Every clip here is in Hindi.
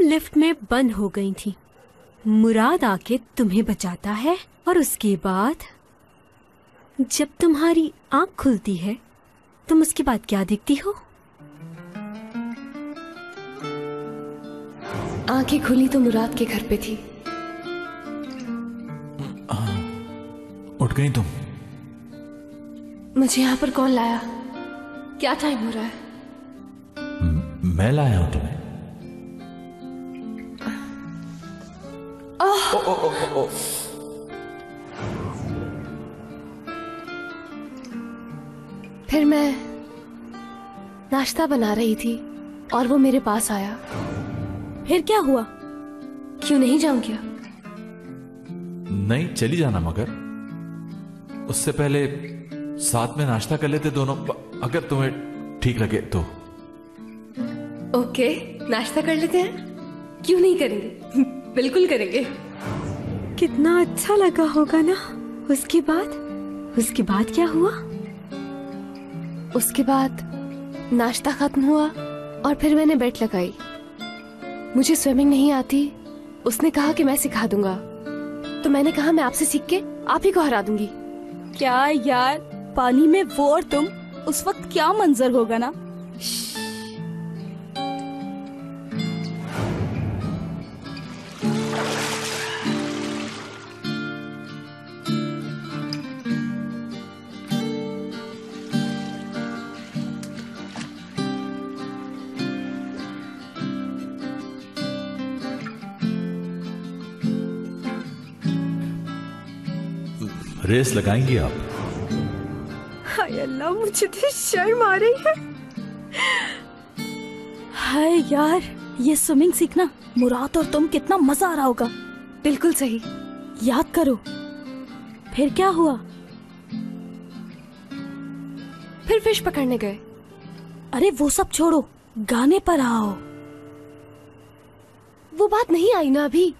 तुम लिफ्ट में बंद हो गई थी, मुराद आके तुम्हें बचाता है और उसके बाद जब तुम्हारी आंख खुलती है तुम उसके बाद क्या देखती हो? आंखें खुली तो मुराद के घर पे थी। उठ गई तुम? मुझे यहाँ पर कौन लाया? क्या टाइम हो रहा है? मैं लाया हूं तुम्हें। ओ। फिर मैं नाश्ता बना रही थी और वो मेरे पास आया। फिर क्या हुआ? क्यों नहीं जाऊं क्या? नहीं, चली जाना, मगर उससे पहले साथ में नाश्ता कर लेते दोनों, अगर तुम्हें ठीक लगे तो। ओके, नाश्ता कर लेते हैं। क्यों नहीं करेंगे? बिल्कुल करेंगे। कितना अच्छा लगा होगा ना। उसके बाद क्या हुआ? उसके बाद नाश्ता खत्म हुआ और फिर मैंने बेट लगाई। मुझे स्विमिंग नहीं आती, उसने कहा कि मैं सिखा दूंगा, तो मैंने कहा मैं आपसे सीख के आप ही को हरा दूंगी। क्या यार, पानी में वो और तुम, उस वक्त क्या मंजर होगा ना। रेस लगाएंगी आप? हाय अल्लाह, मुझे तो शर्म आ रही है। हाय यार, ये स्विमिंग सीखना मुराद और तुम कितना मजा आ रहा होगा। बिल्कुल सही। याद करो, फिर क्या हुआ? फिर फिश पकड़ने गए। अरे वो सब छोड़ो, गाने पर आओ। वो बात नहीं आई ना अभी।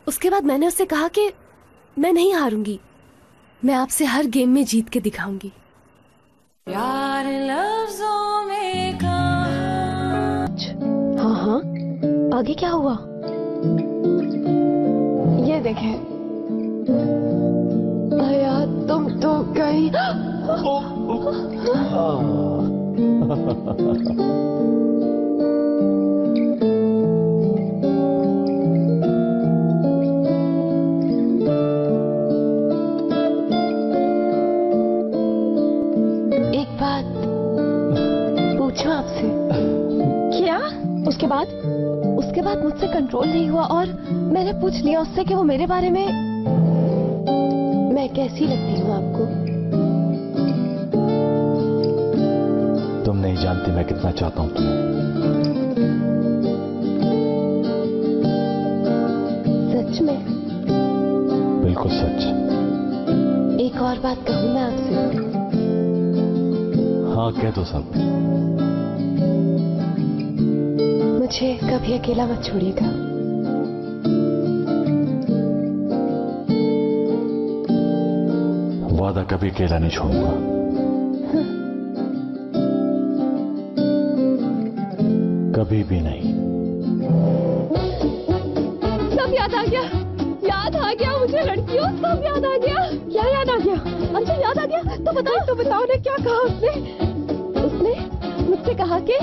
उसके बाद मैंने उससे कहा कि मैं नहीं हारूंगी, मैं आपसे हर गेम में जीत के दिखाऊंगी। यार लफ्ज़ों में हाँ हाँ, आगे क्या हुआ? ये देखें। अया तुम तो कहीं उसके बाद मुझसे कंट्रोल नहीं हुआ और मैंने पूछ लिया उससे कि वो मेरे बारे में, मैं कैसी लगती हूँ आपको? तुम नहीं जानती मैं कितना चाहता हूँ तुम्हें। सच में? बिल्कुल सच। एक और बात कहूँ मैं आपसे? हाँ, कह दो सब। मुझे कभी अकेला मत छोड़िएगा। वादा, कभी अकेला नहीं छोड़ूंगा। कभी भी नहीं। सब याद आ गया, याद आ गया मुझे लड़कियों, सब याद आ गया। क्या याद आ गया? अच्छा याद आ गया तो बताओ ने क्या कहा? उसने मुझसे कहा कि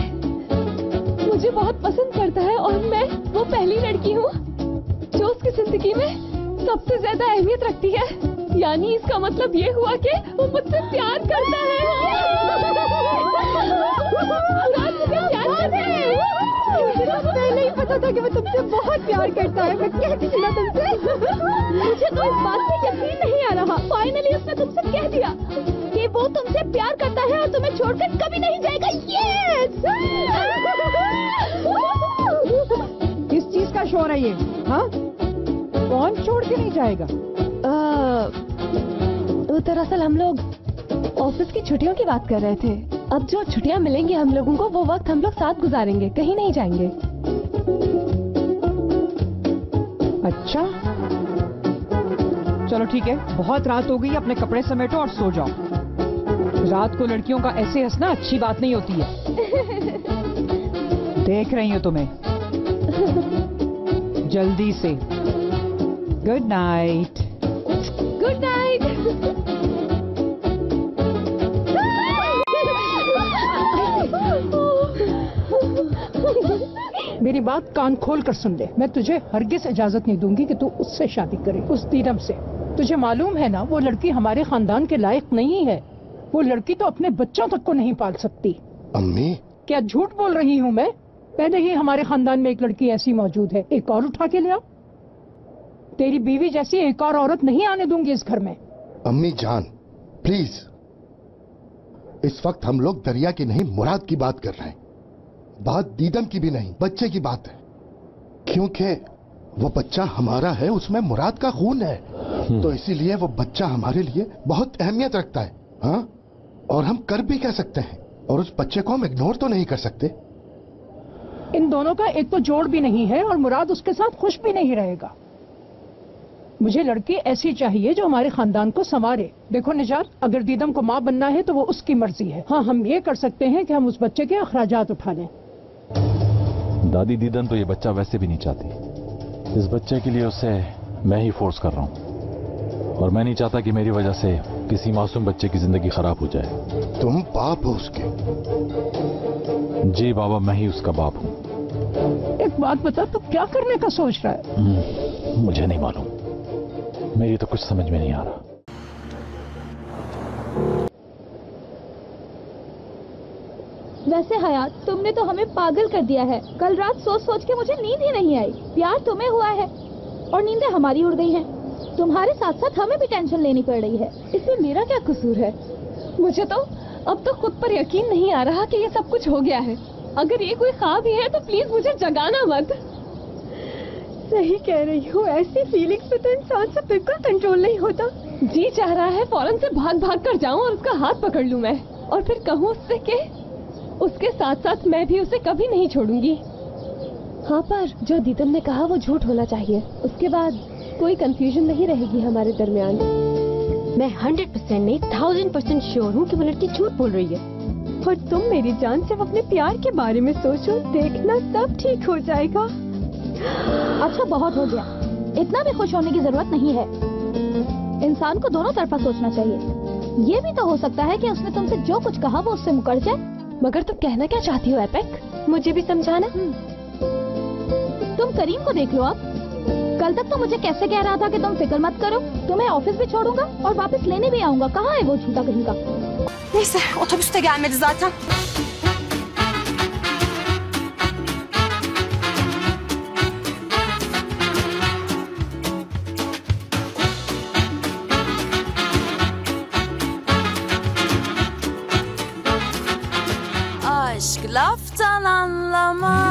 मुझे बहुत पसंद करता है और मैं वो पहली लड़की हूँ जो उसकी जिंदगी में सबसे ज्यादा अहमियत रखती है। यानी इसका मतलब ये हुआ कि वो मुझसे प्यार करता है। मुझे पहले ही पता था कि वो तुमसे बहुत प्यार करता है। मैं कहती थी ना तुमसे। मुझे तो इस बात पे यकीन नहीं आ रहा। फाइनली उसने तुमसे कह दिया कि वो तुमसे प्यार करता है और तुम्हें छोड़कर कभी नहीं जाएगा। यस! किस चीज का शोर है ये? हाँ, कौन छोड़ के नहीं जाएगा? दरअसल हम लोग ऑफिस की छुट्टियों की बात कर रहे थे। अब जो छुट्टियां मिलेंगी हम लोगों को, वो वक्त हम लोग साथ गुजारेंगे, कहीं नहीं जाएंगे। अच्छा, चलो ठीक है, बहुत रात हो गई, अपने कपड़े समेटो और सो जाओ। रात को लड़कियों का ऐसे हंसना अच्छी बात नहीं होती है। देख रही हूँ तुम्हें। जल्दी से। Good night. Good night. मेरी बात कान खोल कर सुन ले। मैं तुझे हरगिज इजाजत नहीं दूंगी कि तू उससे शादी करे, उस दीदम से। तुझे मालूम है ना, वो लड़की हमारे खानदान के लायक नहीं है। वो लड़की तो अपने बच्चों तक को नहीं पाल सकती। अम्मी, क्या झूठ बोल रही हूँ मैं? पहले ही हमारे खानदान में एक लड़की ऐसी मौजूद है, एक और उठा के ले आओ। तेरी बीवी जैसी एक और औरत नहीं आने दूंगी इस घर में। अम्मी जान प्लीज, इस वक्त हम लोग दरिया की नहीं मुराद की बात कर रहे हैं। बात दीदम की भी नहीं, बच्चे की बात है। क्योंकि वो बच्चा हमारा है, उसमें मुराद का खून है, तो इसीलिए वो बच्चा हमारे लिए बहुत अहमियत रखता है। हाँ, और हम कर भी कह सकते हैं, और उस बच्चे को हम इग्नोर तो नहीं कर सकते। इन दोनों का एक तो जोड़ भी नहीं है और मुराद उसके साथ खुश भी नहीं रहेगा। मुझे लड़की ऐसी चाहिए जो हमारे खानदान को संवारे। देखो निजात, अगर दीदम को माँ बनना है तो वो उसकी मर्जी है। हाँ, हम ये कर सकते हैं कि हम उस बच्चे के अखराजात उठा लें। दादी, दीदन तो ये बच्चा वैसे भी नहीं चाहती। इस बच्चे के लिए उसे मैं ही फोर्स कर रहा हूँ, और मैं नहीं चाहता कि मेरी वजह से किसी मासूम बच्चे की जिंदगी खराब हो जाए। तुम बाप हो उसके? जी बाबा, मैं ही उसका बाप हूँ। एक बात बता, तू क्या करने का सोच रहा है? मुझे नहीं मालूम, मेरी तो कुछ समझ में नहीं आ रहा। वैसे हयात, तुमने तो हमें पागल कर दिया है। कल रात सोच सोच के मुझे नींद ही नहीं आई। प्यार तुम्हें हुआ है और नींदें हमारी उड़ गई हैं। तुम्हारे साथ साथ हमें भी टेंशन लेनी पड़ रही है। इसमें मेरा क्या कसूर है? मुझे तो अब तो खुद पर यकीन नहीं आ रहा कि ये सब कुछ हो गया है। अगर ये कोई ख्वाब ही है तो प्लीज मुझे जगाना मत। सही कह रही हो, ऐसी फीलिंग्स पे तो इंसान से बिल्कुल कंट्रोल नहीं होता। जी चाह रहा है फौरन से भाग भाग कर जाऊं और उसका हाथ पकड़ लूं मैं, और फिर कहूं उससे कि उसके साथ साथ मैं भी उसे कभी नहीं छोड़ूंगी। हाँ, पर जो दीदम ने कहा वो झूठ होना चाहिए। उसके बाद कोई कंफ्यूजन नहीं रहेगी हमारे दरमियान। मैं 100% नहीं 1000% श्योर हूँ कि वो लड़की झूठ बोल रही है। और तुम मेरी जान सिर्फ अपने प्यार के बारे में सोचो, देखना सब ठीक हो जाएगा। अच्छा, बहुत हो गया। इतना भी खुश होने की जरूरत नहीं है। इंसान को दोनों तरफा सोचना चाहिए। ये भी तो हो सकता है कि उसने तुमसे जो कुछ कहा वो उससे मुकर जाए। मगर तुम कहना क्या चाहती हो एपेक? मुझे भी समझाना। तुम करीम को देख लो अब। कल तक तो मुझे कैसे कह रहा था कि तुम फिक्र मत करो, तुम्हें ऑफिस भी छोड़ूंगा और वापस लेने भी आऊंगा। कहाँ है वो झूठा कहीं का? Neyse, otobüs de gelmedi zaten. Aşk laftan anlamaz.